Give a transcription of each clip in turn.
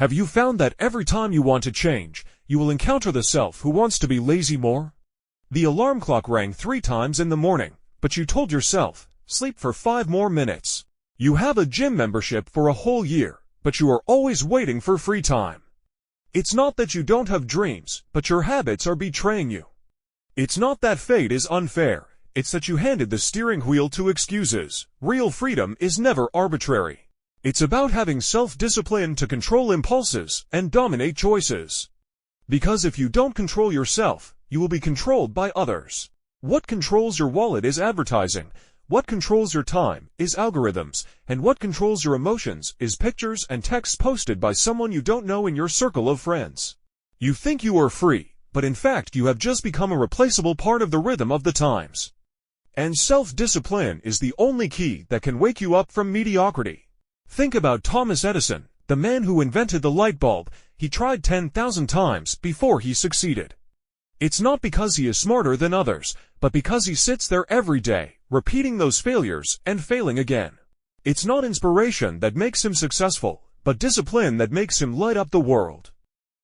Have you found that every time you want to change, you will encounter the self who wants to be lazy more? The alarm clock rang 3 times in the morning, but you told yourself, sleep for 5 more minutes. You have a gym membership for a whole year, but you are always waiting for free time. It's not that you don't have dreams, but your habits are betraying you. It's not that fate is unfair, it's that you handed the steering wheel to excuses. Real freedom is never arbitrary. It's about having self-discipline to control impulses and dominate choices. Because if you don't control yourself, you will be controlled by others. What controls your wallet is advertising. What controls your time is algorithms, and what controls your emotions is pictures and texts posted by someone you don't know in your circle of friends. You think you are free, but in fact you have just become a replaceable part of the rhythm of the times. And self-discipline is the only key that can wake you up from mediocrity. Think about Thomas Edison, the man who invented the light bulb. He tried 10,000 times before he succeeded. It's not because he is smarter than others, but because he sits there every day, repeating those failures and failing again. It's not inspiration that makes him successful, but discipline that makes him light up the world.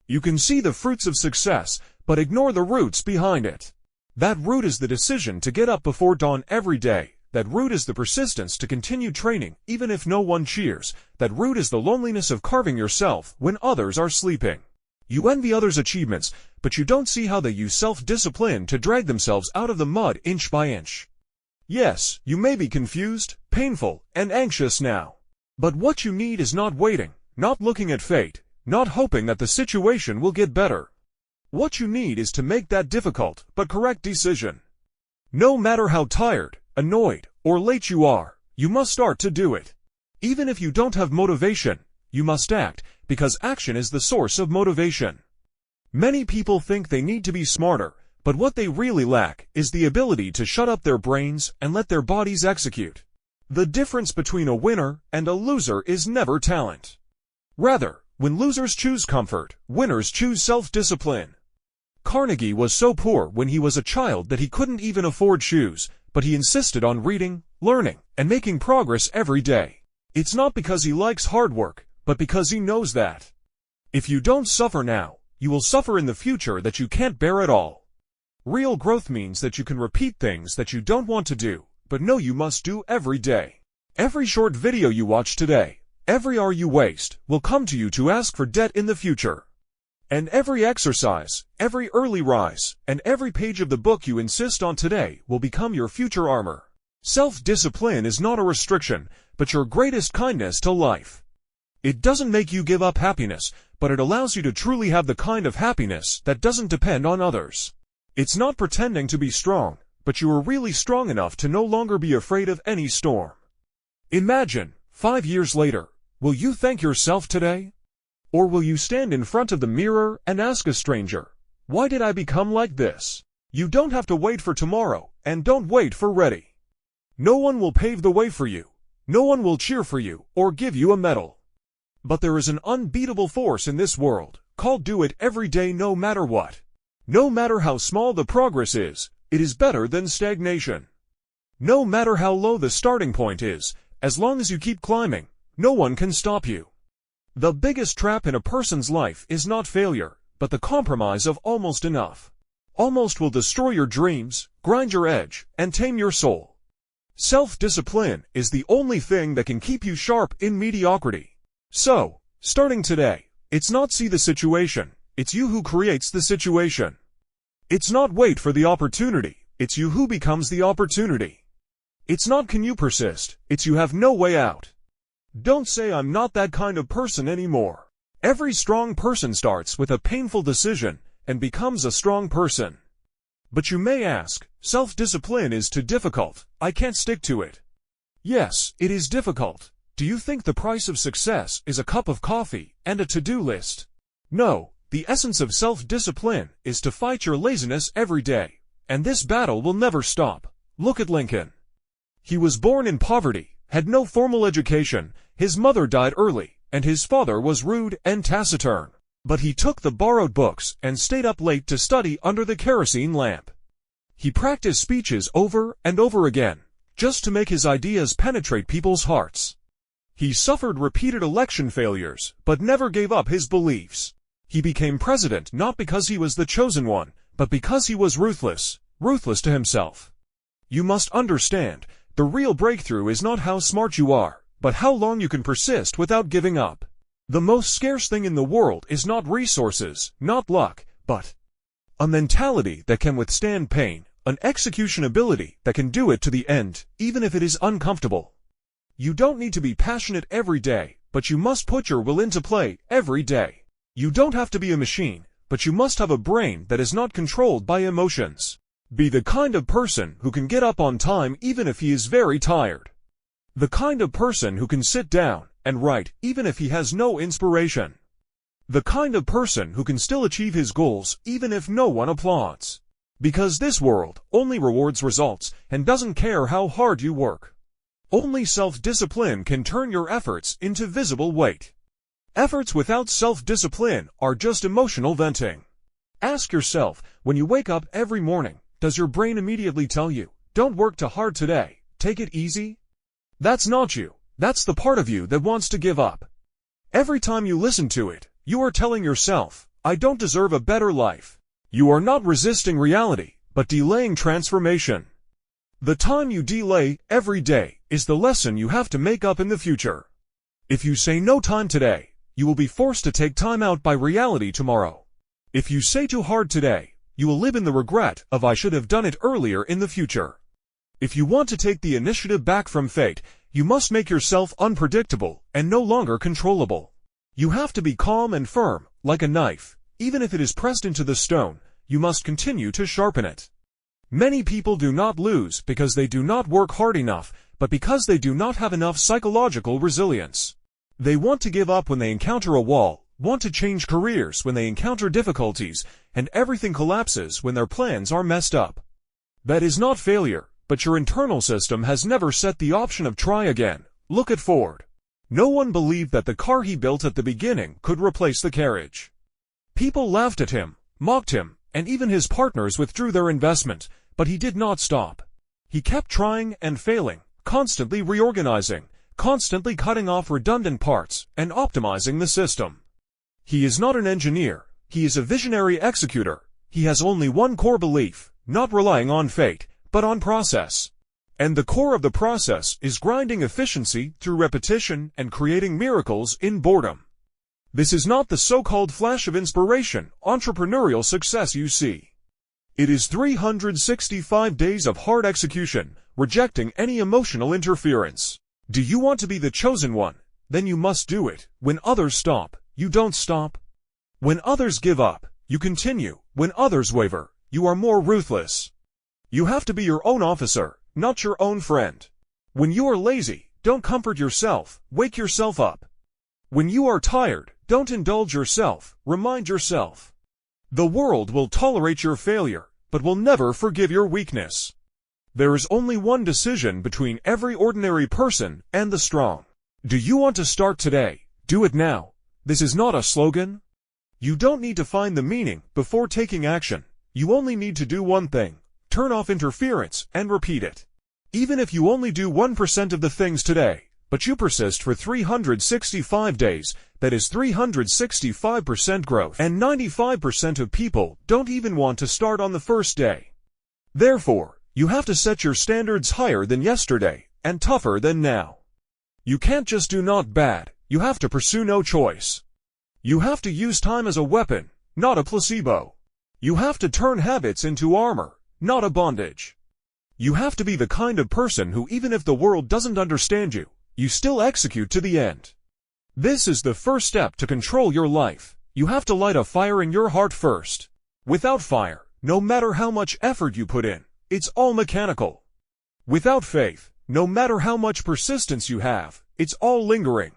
You can see the fruits of success, but ignore the roots behind it. That root is the decision to get up before dawn every day. That root is the persistence to continue training, even if no one cheers. That root is the loneliness of carving yourself when others are sleeping. You envy others' achievements, but you don't see how they use self-discipline to drag themselves out of the mud inch by inch. Yes, you may be confused, painful, and anxious now. But what you need is not waiting, not looking at fate, not hoping that the situation will get better. What you need is to make that difficult but correct decision. No matter how tired, annoyed, or late you are, you must start to do it. Even if you don't have motivation, you must act, because action is the source of motivation. Many people think they need to be smarter, but what they really lack is the ability to shut up their brains and let their bodies execute. The difference between a winner and a loser is never talent. Rather, when losers choose comfort, winners choose self-discipline. Carnegie was so poor when he was a child that he couldn't even afford shoes, but he insisted on reading, learning, and making progress every day. It's not because he likes hard work, but because he knows that if you don't suffer now, you will suffer in the future that you can't bear at all. Real growth means that you can repeat things that you don't want to do, but know you must do every day. Every short video you watch today, every hour you waste, will come to you to ask for debt in the future. And every exercise, every early rise, and every page of the book you insist on today will become your future armor. Self-discipline is not a restriction, but your greatest kindness to life. It doesn't make you give up happiness, but it allows you to truly have the kind of happiness that doesn't depend on others. It's not pretending to be strong, but you are really strong enough to no longer be afraid of any storm. Imagine, 5 years later, will you thank yourself today? Or will you stand in front of the mirror and ask a stranger, why did I become like this? You don't have to wait for tomorrow, and don't wait for ready. No one will pave the way for you. No one will cheer for you or give you a medal. But there is an unbeatable force in this world, called do it every day no matter what. No matter how small the progress is, it is better than stagnation. No matter how low the starting point is, as long as you keep climbing, no one can stop you. The biggest trap in a person's life is not failure, but the compromise of almost enough. Almost will destroy your dreams, grind your edge, and tame your soul. Self-discipline is the only thing that can keep you sharp in mediocrity. So, starting today, it's not see the situation, it's you who creates the situation. It's not wait for the opportunity, it's you who becomes the opportunity. It's not can you persist, it's you have no way out. Don't say I'm not that kind of person anymore. Every strong person starts with a painful decision and becomes a strong person. But you may ask, self-discipline is too difficult, I can't stick to it. Yes, it is difficult. Do you think the price of success is a cup of coffee and a to-do list? No, the essence of self-discipline is to fight your laziness every day, and this battle will never stop. Look at Lincoln. He was born in poverty, had no formal education, his mother died early, and his father was rude and taciturn. But he took the borrowed books and stayed up late to study under the kerosene lamp. He practiced speeches over and over again, just to make his ideas penetrate people's hearts. He suffered repeated election failures, but never gave up his beliefs. He became president not because he was the chosen one, but because he was ruthless to himself. You must understand, the real breakthrough is not how smart you are, but how long you can persist without giving up. The most scarce thing in the world is not resources, not luck, but a mentality that can withstand pain, an execution ability that can do it to the end, even if it is uncomfortable. You don't need to be passionate every day, but you must put your will into play every day. You don't have to be a machine, but you must have a brain that is not controlled by emotions. Be the kind of person who can get up on time even if he is very tired. The kind of person who can sit down and write even if he has no inspiration. The kind of person who can still achieve his goals even if no one applauds. Because this world only rewards results and doesn't care how hard you work. Only self-discipline can turn your efforts into visible weight. Efforts without self-discipline are just emotional venting. Ask yourself, when you wake up every morning, does your brain immediately tell you, don't work too hard today, take it easy? That's not you. That's the part of you that wants to give up. Every time you listen to it, you are telling yourself, I don't deserve a better life. You are not resisting reality, but delaying transformation. The time you delay every day is the lesson you have to make up in the future. If you say no time today, you will be forced to take time out by reality tomorrow. If you say too hard today, you will live in the regret of I should have done it earlier in the future. If you want to take the initiative back from fate, you must make yourself unpredictable and no longer controllable. You have to be calm and firm, like a knife. Even if it is pressed into the stone, you must continue to sharpen it. Many people do not lose because they do not work hard enough, but because they do not have enough psychological resilience. They want to give up when they encounter a wall, want to change careers when they encounter difficulties, and everything collapses when their plans are messed up. That is not failure, but your internal system has never set the option of try again. Look at Ford. No one believed that the car he built at the beginning could replace the carriage. People laughed at him, mocked him, and even his partners withdrew their investment, but he did not stop. He kept trying and failing, constantly reorganizing, constantly cutting off redundant parts, and optimizing the system. He is not an engineer, he is a visionary executor. He has only one core belief, not relying on fate, but on process. And the core of the process is grinding efficiency through repetition and creating miracles in boredom. This is not the so-called flash of inspiration, entrepreneurial success you see. It is 365 days of hard execution, rejecting any emotional interference. Do you want to be the chosen one? Then you must do it. When others stop, you don't stop. When others give up, you continue. When others waver, you are more ruthless. You have to be your own officer, not your own friend. When you are lazy, don't comfort yourself, wake yourself up. When you are tired, don't indulge yourself, remind yourself. The world will tolerate your failure, but will never forgive your weakness. There is only one decision between every ordinary person and the strong. Do you want to start today? Do it now. This is not a slogan. You don't need to find the meaning before taking action. You only need to do one thing. Turn off interference and repeat it. Even if you only do 1% of the things today, but you persist for 365 days, that is 365% growth, and 95% of people don't even want to start on the first day. Therefore, you have to set your standards higher than yesterday, and tougher than now. You can't just do not bad, you have to pursue no choice. You have to use time as a weapon, not a placebo. You have to turn habits into armor, not a bondage. You have to be the kind of person who, even if the world doesn't understand you, you still execute to the end. This is the first step to control your life. You have to light a fire in your heart first. Without fire, no matter how much effort you put in, it's all mechanical. Without faith, no matter how much persistence you have, it's all lingering.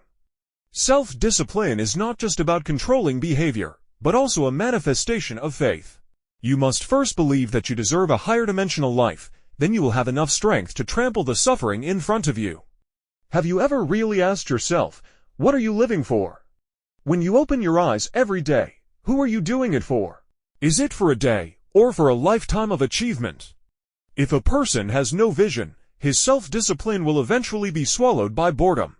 Self-discipline is not just about controlling behavior, but also a manifestation of faith. You must first believe that you deserve a higher dimensional life, then you will have enough strength to trample the suffering in front of you. Have you ever really asked yourself, what are you living for? When you open your eyes every day, who are you doing it for? Is it for a day, or for a lifetime of achievement? If a person has no vision, his self-discipline will eventually be swallowed by boredom.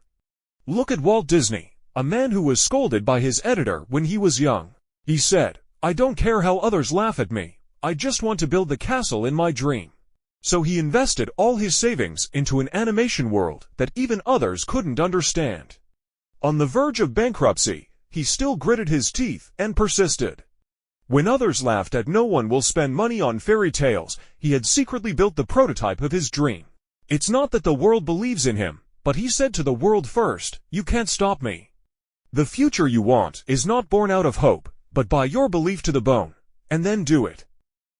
Look at Walt Disney, a man who was scolded by his editor when he was young. He said, "I don't care how others laugh at me, I just want to build the castle in my dream." So he invested all his savings into an animation world that even others couldn't understand. On the verge of bankruptcy, he still gritted his teeth and persisted. When others laughed at no one will spend money on fairy tales, he had secretly built the prototype of his dream. It's not that the world believes in him, but he said to the world first, "You can't stop me." The future you want is not born out of hope, but by your belief to the bone, and then do it.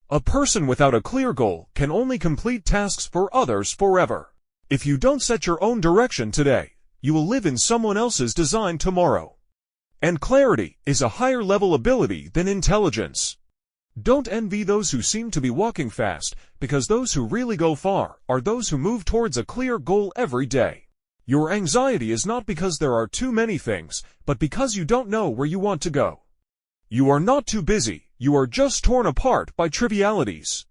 A person without a clear goal can only complete tasks for others forever. If you don't set your own direction today, you will live in someone else's design tomorrow. And clarity is a higher level ability than intelligence. Don't envy those who seem to be walking fast, because those who really go far are those who move towards a clear goal every day. Your anxiety is not because there are too many things, but because you don't know where you want to go. You are not too busy, you are just torn apart by trivialities.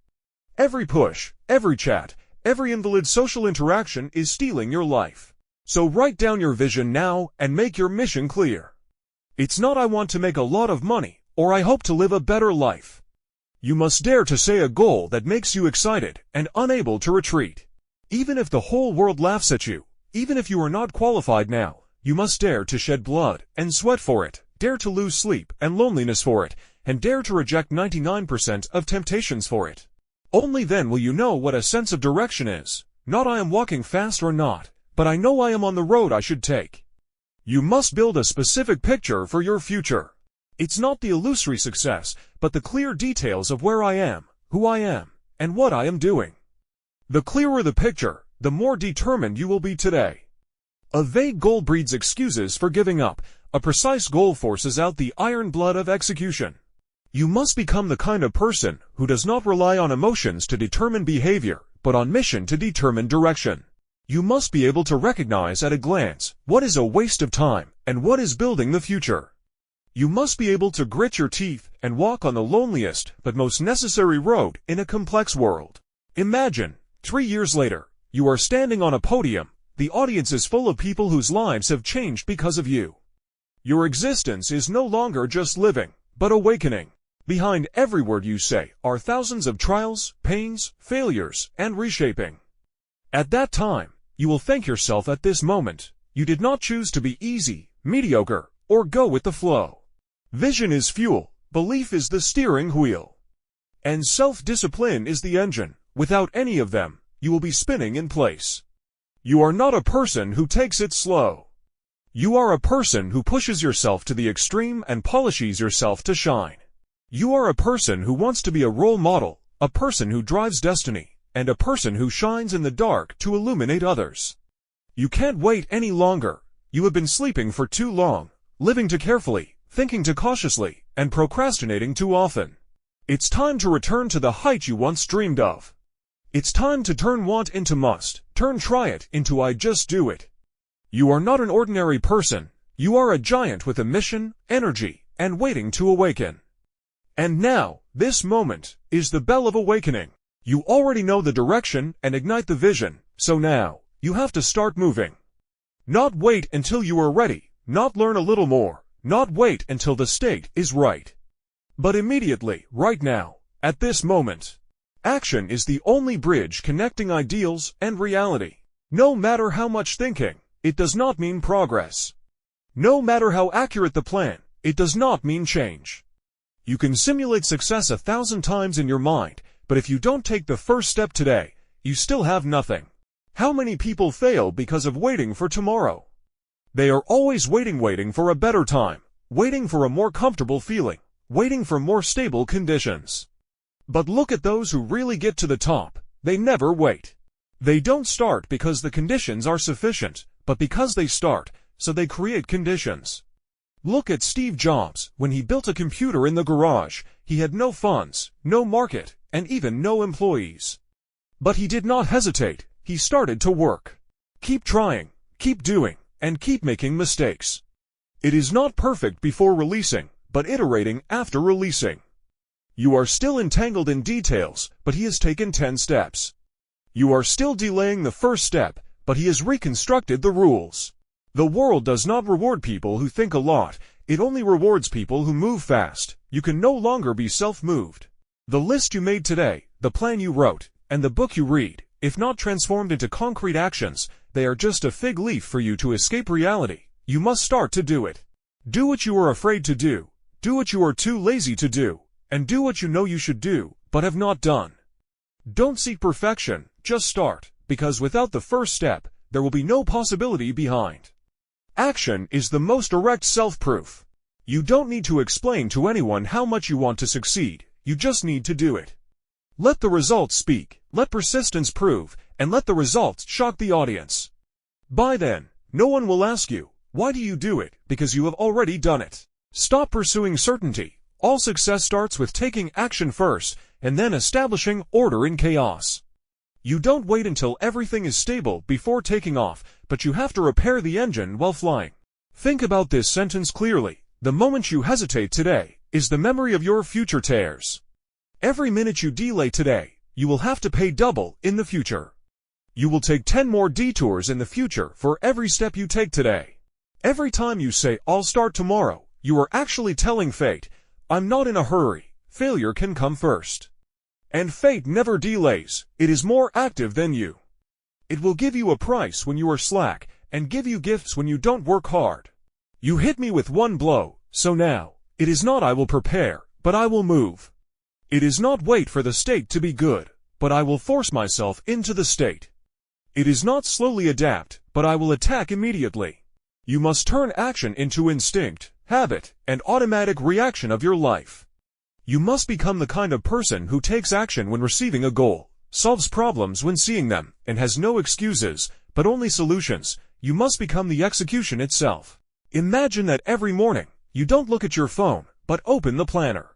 Every push, every chat, every invalid social interaction is stealing your life. So write down your vision now and make your mission clear. It's not "I want to make a lot of money," or "I hope to live a better life." You must dare to say a goal that makes you excited and unable to retreat. Even if the whole world laughs at you, even if you are not qualified now, you must dare to shed blood and sweat for it, dare to lose sleep and loneliness for it, and dare to reject 99% of temptations for it. Only then will you know what a sense of direction is. Not "I am walking fast" or not, but "I know I am on the road I should take." You must build a specific picture for your future. It's not the illusory success, but the clear details of where I am, who I am, and what I am doing. The clearer the picture, the more determined you will be today. A vague goal breeds excuses for giving up. A precise goal forces out the iron blood of execution. You must become the kind of person who does not rely on emotions to determine behavior, but on mission to determine direction. You must be able to recognize at a glance what is a waste of time and what is building the future. You must be able to grit your teeth and walk on the loneliest but most necessary road in a complex world. Imagine, 3 years later, you are standing on a podium. The audience is full of people whose lives have changed because of you. Your existence is no longer just living, but awakening. Behind every word you say are thousands of trials, pains, failures, and reshaping. At that time, you will thank yourself at this moment. You did not choose to be easy, mediocre, or go with the flow. Vision is fuel, belief is the steering wheel, and self-discipline is the engine. Without any of them, you will be spinning in place. You are not a person who takes it slow. You are a person who pushes yourself to the extreme and polishes yourself to shine. You are a person who wants to be a role model, a person who drives destiny, and a person who shines in the dark to illuminate others. You can't wait any longer. You have been sleeping for too long, living too carefully, thinking too cautiously, and procrastinating too often. It's time to return to the height you once dreamed of. It's time to turn want into must, turn try it into I just do it. You are not an ordinary person. You are a giant with a mission, energy, and waiting to awaken. And now, this moment, is the bell of awakening. You already know the direction and ignite the vision, so now, you have to start moving. Not wait until you are ready, not learn a little more, not wait until the state is right. But immediately, right now, at this moment. Action is the only bridge connecting ideals and reality. No matter how much thinking, it does not mean progress. No matter how accurate the plan, it does not mean change. You can simulate success 1,000 times in your mind, but if you don't take the first step today, you still have nothing. How many people fail because of waiting for tomorrow? They are always waiting for a better time, waiting for a more comfortable feeling, waiting for more stable conditions. But look at those who really get to the top. They never wait. They don't start because the conditions are sufficient, but because they start, so they create conditions. Look at Steve Jobs. When he built a computer in the garage, he had no funds, no market, and even no employees. But he did not hesitate. He started to work. Keep trying, keep doing, and keep making mistakes. It is not perfect before releasing, but iterating after releasing. You are still entangled in details, but he has taken 10 steps. You are still delaying the first step, but he has reconstructed the rules. The world does not reward people who think a lot, it only rewards people who move fast. You can no longer be self-moved. The list you made today, the plan you wrote, and the book you read, if not transformed into concrete actions, they are just a fig leaf for you to escape reality. You must start to do it. Do what you are afraid to do what you are too lazy to do, and do what you know you should do, but have not done. Don't seek perfection, just start, because without the first step, there will be no possibility behind. Action is the most direct self-proof. You don't need to explain to anyone how much you want to succeed, you just need to do it. Let the results speak, let persistence prove, and let the results shock the audience. By then, no one will ask you, why do you do it, because you have already done it. Stop pursuing certainty. All success starts with taking action first, and then establishing order in chaos. You don't wait until everything is stable before taking off, but you have to repair the engine while flying. Think about this sentence clearly. The moment you hesitate today is the memory of your future tears. Every minute you delay today, you will have to pay double in the future. You will take 10 more detours in the future for every step you take today. Every time you say, I'll start tomorrow, you are actually telling fate, I'm not in a hurry, failure can come first. And fate never delays, it is more active than you. It will give you a price when you are slack, and give you gifts when you don't work hard. You hit me with one blow, so now, it is not I will prepare, but I will move. It is not wait for the state to be good, but I will force myself into the state. It is not slowly adapt, but I will attack immediately. You must turn action into instinct, habit, and automatic reaction of your life. You must become the kind of person who takes action when receiving a goal, solves problems when seeing them, and has no excuses, but only solutions. You must become the execution itself. Imagine that every morning, you don't look at your phone, but open the planner.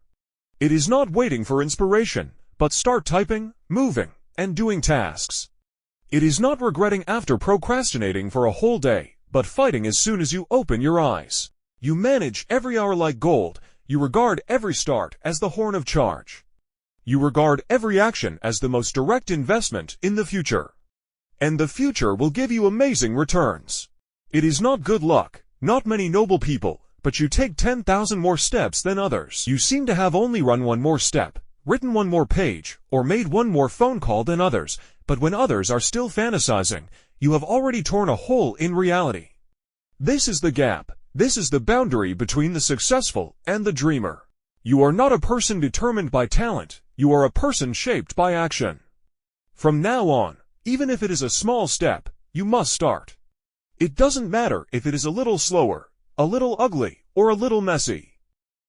It is not waiting for inspiration, but start typing, moving, and doing tasks. It is not regretting after procrastinating for a whole day, but fighting as soon as you open your eyes. You manage every hour like gold. You regard every start as the horn of charge. You regard every action as the most direct investment in the future. And the future will give you amazing returns. It is not good luck, not many noble people, but you take 10,000 more steps than others. You seem to have only run one more step, written one more page, or made one more phone call than others, but when others are still fantasizing, you have already torn a hole in reality. This is the gap. This is the boundary between the successful and the dreamer. You are not a person determined by talent, you are a person shaped by action. From now on, even if it is a small step, you must start. It doesn't matter if it is a little slower, a little ugly, or a little messy.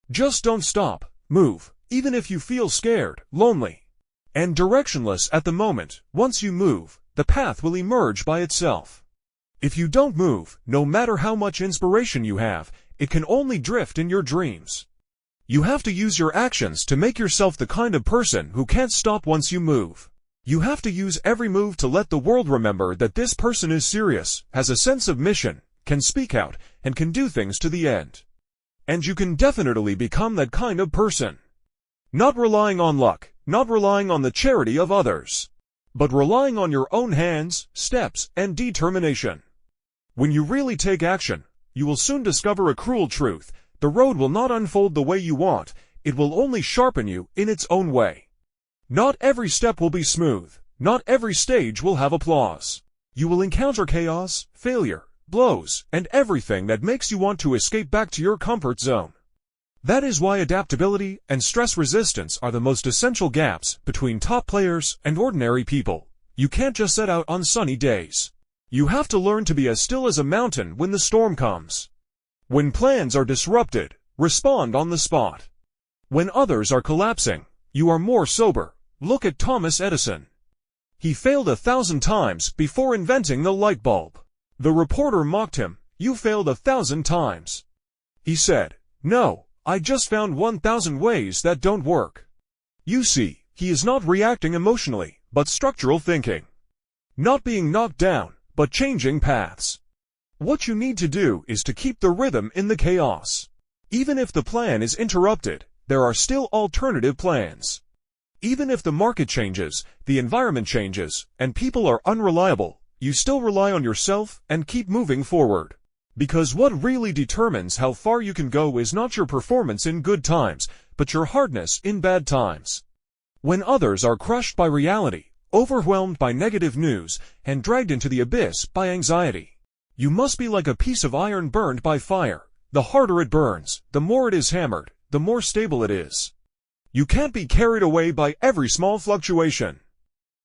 Just don't stop, move, even if you feel scared, lonely, and directionless at the moment. Once you move, the path will emerge by itself. If you don't move, no matter how much inspiration you have, it can only drift in your dreams. You have to use your actions to make yourself the kind of person who can't stop once you move. You have to use every move to let the world remember that this person is serious, has a sense of mission, can speak out, and can do things to the end. And you can definitely become that kind of person. Not relying on luck, not relying on the charity of others, but relying on your own hands, steps, and determination. When you really take action, you will soon discover a cruel truth. The road will not unfold the way you want, it will only sharpen you in its own way. Not every step will be smooth, not every stage will have applause. You will encounter chaos, failure, blows, and everything that makes you want to escape back to your comfort zone. That is why adaptability and stress resistance are the most essential gaps between top players and ordinary people. You can't just set out on sunny days. You have to learn to be as still as a mountain when the storm comes. When plans are disrupted, respond on the spot. When others are collapsing, you are more sober. Look at Thomas Edison. He failed 1,000 times before inventing the light bulb. The reporter mocked him. You failed 1,000 times. He said, no, I just found 1,000 ways that don't work. You see, he is not reacting emotionally, but structural thinking. Not being knocked down, but changing paths. What you need to do is to keep the rhythm in the chaos. Even if the plan is interrupted, there are still alternative plans. Even if the market changes, the environment changes, and people are unreliable, you still rely on yourself and keep moving forward. Because what really determines how far you can go is not your performance in good times, but your hardness in bad times. When others are crushed by reality, overwhelmed by negative news, and dragged into the abyss by anxiety, you must be like a piece of iron burned by fire. The harder it burns, the more it is hammered, the more stable it is. You can't be carried away by every small fluctuation.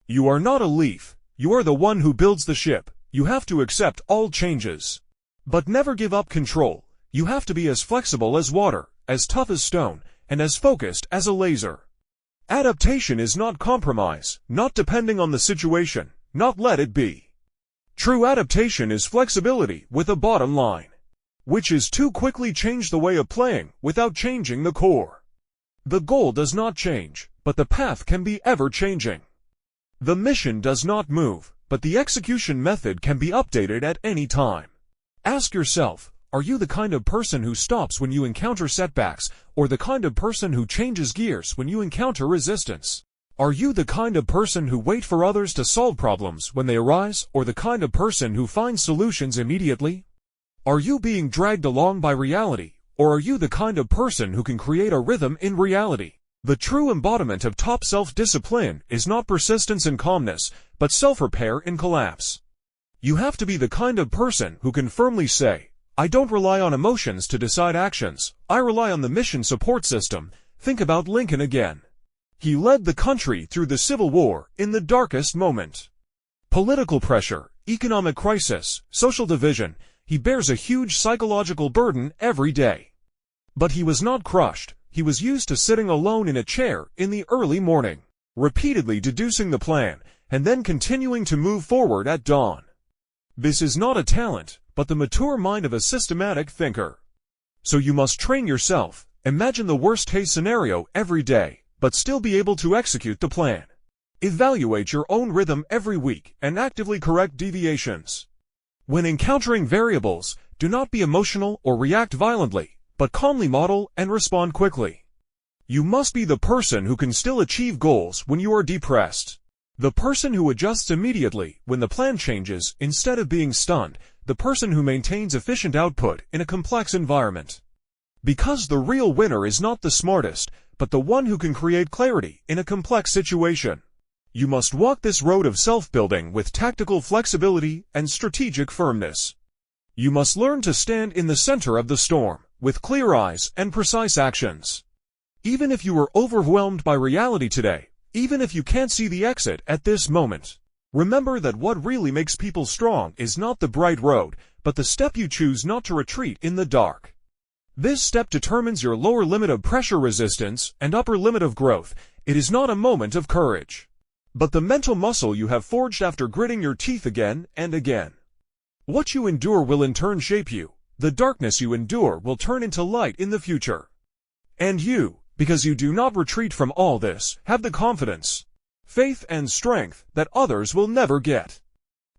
You are not a leaf. You are the one who builds the ship. You have to accept all changes. But never give up control. You have to be as flexible as water, as tough as stone, and as focused as a laser. Adaptation is not compromise, not depending on the situation, not let it be. True adaptation is flexibility with a bottom line, which is to quickly change the way of playing without changing the core. The goal does not change, but the path can be ever-changing. The mission does not move, but the execution method can be updated at any time. Ask yourself, are you the kind of person who stops when you encounter setbacks, or the kind of person who changes gears when you encounter resistance? Are you the kind of person who waits for others to solve problems when they arise, or the kind of person who finds solutions immediately? Are you being dragged along by reality, or are you the kind of person who can create a rhythm in reality? The true embodiment of top self-discipline is not persistence in calmness, but self-repair in collapse. You have to be the kind of person who can firmly say, I don't rely on emotions to decide actions, I rely on the mission support system. Think about Lincoln again. He led the country through the Civil War in the darkest moment. Political pressure, economic crisis, social division, he bears a huge psychological burden every day. But he was not crushed. He was used to sitting alone in a chair in the early morning, repeatedly deducing the plan, and then continuing to move forward at dawn. This is not a talent, but the mature mind of a systematic thinker. So you must train yourself, imagine the worst-case scenario every day, but still be able to execute the plan. Evaluate your own rhythm every week and actively correct deviations. When encountering variables, do not be emotional or react violently, but calmly model and respond quickly. You must be the person who can still achieve goals when you are depressed. The person who adjusts immediately when the plan changes instead of being stunned, the person who maintains efficient output in a complex environment. Because the real winner is not the smartest, but the one who can create clarity in a complex situation. You must walk this road of self-building with tactical flexibility and strategic firmness. You must learn to stand in the center of the storm, with clear eyes and precise actions. Even if you are overwhelmed by reality today, even if you can't see the exit at this moment, remember that what really makes people strong is not the bright road, but the step you choose not to retreat in the dark. This step determines your lower limit of pressure resistance and upper limit of growth. It is not a moment of courage, but the mental muscle you have forged after gritting your teeth again and again. What you endure will in turn shape you. The darkness you endure will turn into light in the future. And you, because you do not retreat from all this, have the confidence, faith and strength that others will never get.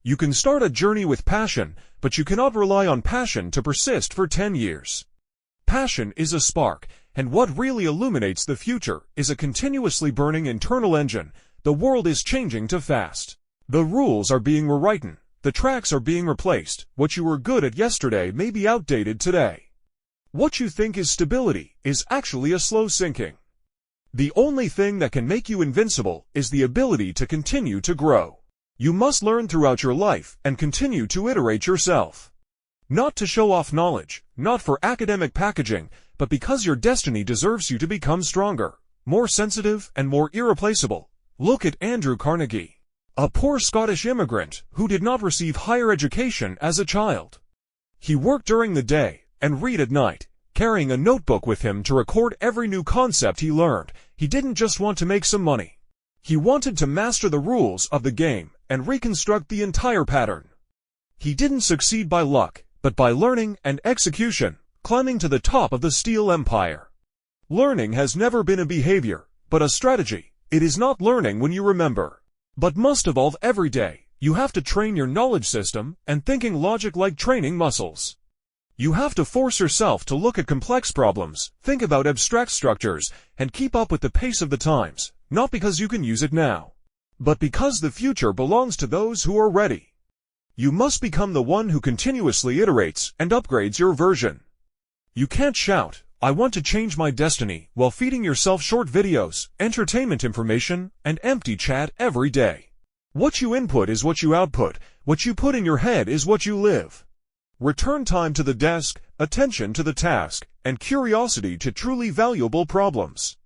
You can start a journey with passion, but you cannot rely on passion to persist for 10 years. Passion is a spark, and what really illuminates the future is a continuously burning internal engine. The world is changing too fast. The rules are being rewritten. The tracks are being replaced. What you were good at yesterday may be outdated today. What you think is stability is actually a slow sinking. The only thing that can make you invincible is the ability to continue to grow. You must learn throughout your life and continue to iterate yourself. Not to show off knowledge, not for academic packaging, but because your destiny deserves you to become stronger, more sensitive, and more irreplaceable. Look at Andrew Carnegie, a poor Scottish immigrant who did not receive higher education as a child. He worked during the day and read at night, carrying a notebook with him to record every new concept he learned. He didn't just want to make some money. He wanted to master the rules of the game and reconstruct the entire pattern. He didn't succeed by luck, but by learning and execution, climbing to the top of the steel empire. Learning has never been a behavior, but a strategy. It is not learning when you remember, but must evolve every day. You have to train your knowledge system and thinking logic like training muscles. You have to force yourself to look at complex problems, think about abstract structures, and keep up with the pace of the times, not because you can use it now, but because the future belongs to those who are ready. You must become the one who continuously iterates and upgrades your version. You can't shout, "I want to change my destiny," while feeding yourself short videos, entertainment information, and empty chat every day. What you input is what you output. What you put in your head is what you live. Return time to the desk, attention to the task, and curiosity to truly valuable problems.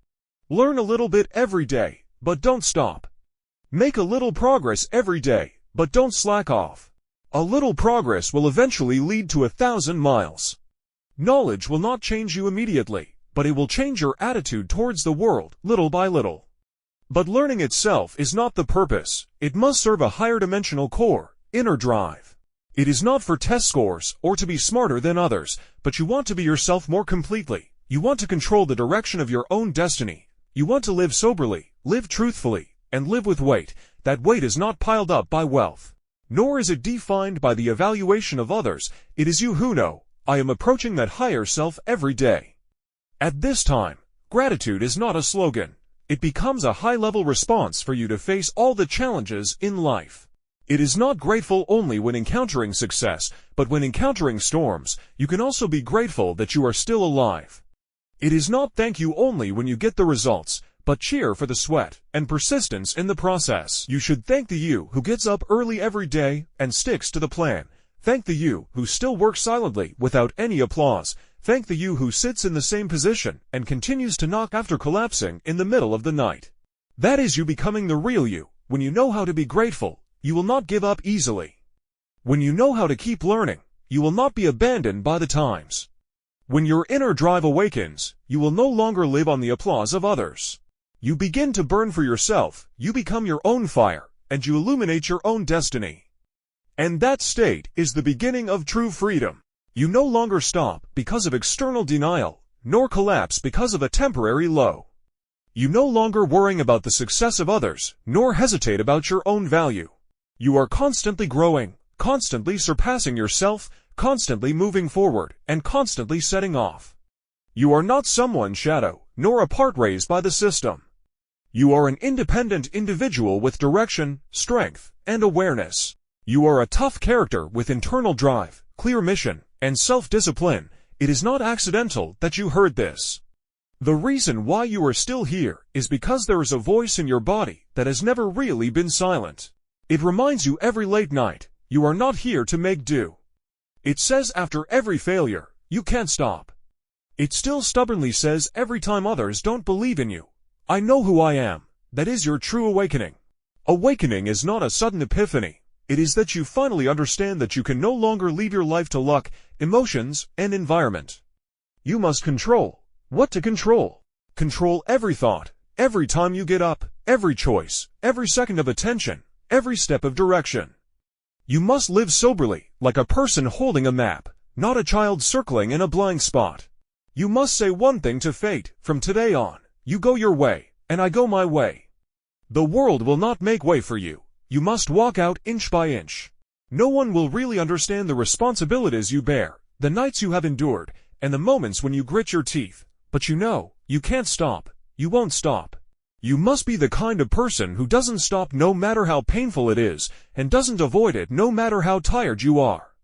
Learn a little bit every day, but don't stop. Make a little progress every day, but don't slack off. A little progress will eventually lead to 1,000 miles. Knowledge will not change you immediately, but it will change your attitude towards the world, little by little. But learning itself is not the purpose. It must serve a higher dimensional core, inner drive. It is not for test scores or to be smarter than others, but you want to be yourself more completely. You want to control the direction of your own destiny. You want to live soberly, live truthfully, and live with weight. That weight is not piled up by wealth, nor is it defined by the evaluation of others. It is you who know, "I am approaching that higher self every day." At this time, gratitude is not a slogan. It becomes a high-level response for you to face all the challenges in life. It is not grateful only when encountering success, but when encountering storms, you can also be grateful that you are still alive. It is not thank you only when you get the results, but cheer for the sweat and persistence in the process. You should thank the you who gets up early every day and sticks to the plan. Thank the you who still works silently without any applause. Thank the you who sits in the same position and continues to knock after collapsing in the middle of the night. That is you becoming the real you. When you know how to be grateful, you will not give up easily. When you know how to keep learning, you will not be abandoned by the times. When your inner drive awakens, you will no longer live on the applause of others. You begin to burn for yourself, you become your own fire, and you illuminate your own destiny. And that state is the beginning of true freedom. You no longer stop because of external denial, nor collapse because of a temporary low. You no longer worry about the success of others, nor hesitate about your own value. You are constantly growing, constantly surpassing yourself, constantly moving forward, and constantly setting off. You are not someone's shadow, nor a part raised by the system. You are an independent individual with direction, strength, and awareness. You are a tough character with internal drive, clear mission, and self-discipline. It is not accidental that you heard this. The reason why you are still here is because there is a voice in your body that has never really been silent. It reminds you every late night, you are not here to make do. It says after every failure, you can't stop. It still stubbornly says every time others don't believe in you, "I know who I am." That is your true awakening. Awakening is not a sudden epiphany. It is that you finally understand that you can no longer leave your life to luck, emotions, and environment. You must control what to control. Control every thought, every time you get up, every choice, every second of attention, every step of direction. You must live soberly, like a person holding a map, not a child circling in a blind spot. You must say one thing to fate: from today on, you go your way, and I go my way. The world will not make way for you. You must walk out inch by inch. No one will really understand the responsibilities you bear, the nights you have endured, and the moments when you grit your teeth. But you know, you can't stop. You won't stop. You must be the kind of person who doesn't stop no matter how painful it is, and doesn't avoid it no matter how tired you are.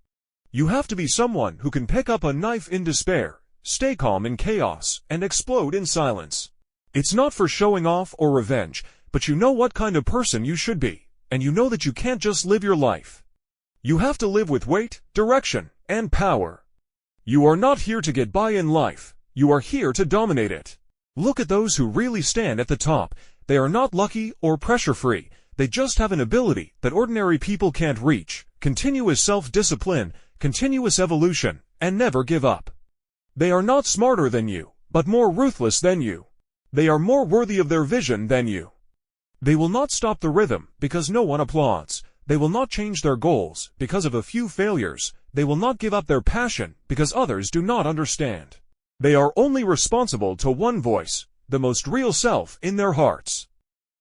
You have to be someone who can pick up a knife in despair, stay calm in chaos, and explode in silence. It's not for showing off or revenge, but you know what kind of person you should be, and you know that you can't just live your life. You have to live with weight, direction, and power. You are not here to get by in life. You are here to dominate it. Look at those who really stand at the top. They are not lucky or pressure-free. They just have an ability that ordinary people can't reach: continuous self-discipline, continuous evolution, and never give up. They are not smarter than you, but more ruthless than you. They are more worthy of their vision than you. They will not stop the rhythm because no one applauds. They will not change their goals because of a few failures. They will not give up their passion because others do not understand. They are only responsible to one voice, the most real self in their hearts.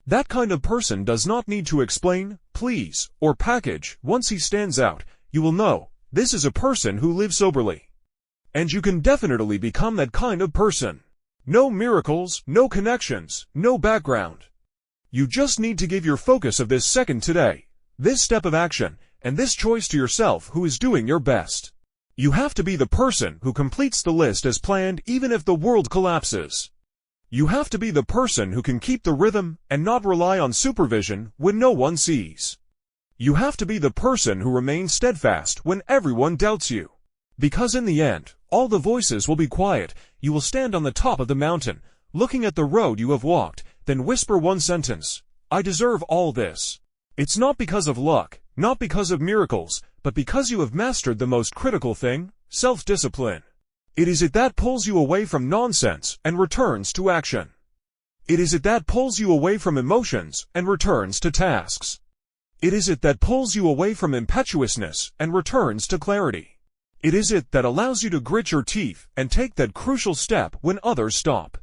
That kind of person does not need to explain, please, or package. Once he stands out, you will know, this is a person who lives soberly. And you can definitely become that kind of person. No miracles, no connections, no background. You just need to give your focus of this second today, this step of action, and this choice to yourself who is doing your best. You have to be the person who completes the list as planned even if the world collapses. You have to be the person who can keep the rhythm and not rely on supervision when no one sees. You have to be the person who remains steadfast when everyone doubts you. Because in the end, all the voices will be quiet. You will stand on the top of the mountain, looking at the road you have walked, then whisper one sentence: I deserve all this. It's not because of luck, not because of miracles, but because you have mastered the most critical thing, self-discipline. It is it that pulls you away from nonsense and returns to action. It is it that pulls you away from emotions and returns to tasks. It is it that pulls you away from impetuousness and returns to clarity. It is it that allows you to grit your teeth and take that crucial step when others stop.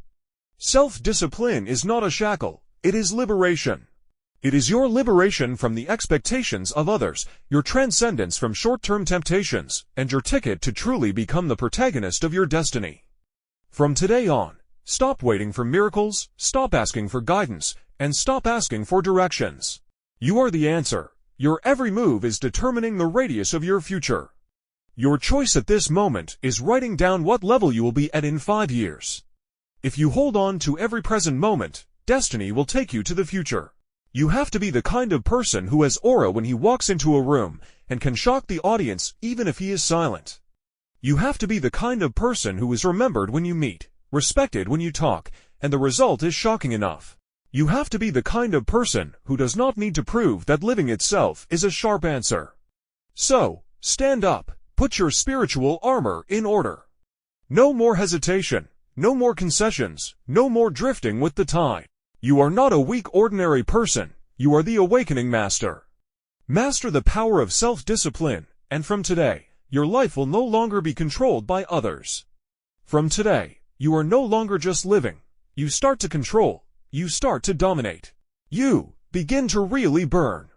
Self-discipline is not a shackle, it is liberation. It is your liberation from the expectations of others, your transcendence from short-term temptations, and your ticket to truly become the protagonist of your destiny. From today on, stop waiting for miracles, stop asking for guidance, and stop asking for directions. You are the answer. Your every move is determining the radius of your future. Your choice at this moment is writing down what level you will be at in 5 years. If you hold on to every present moment, destiny will take you to the future. You have to be the kind of person who has aura when he walks into a room and can shock the audience even if he is silent. You have to be the kind of person who is remembered when you meet, respected when you talk, and the result is shocking enough. You have to be the kind of person who does not need to prove that living itself is a sharp answer. So, stand up, put your spiritual armor in order. No more hesitation, no more concessions, no more drifting with the tide. You are not a weak ordinary person, you are the awakening master. Master the power of self-discipline, and from today, your life will no longer be controlled by others. From today, you are no longer just living. You start to control, you start to dominate. You begin to really burn.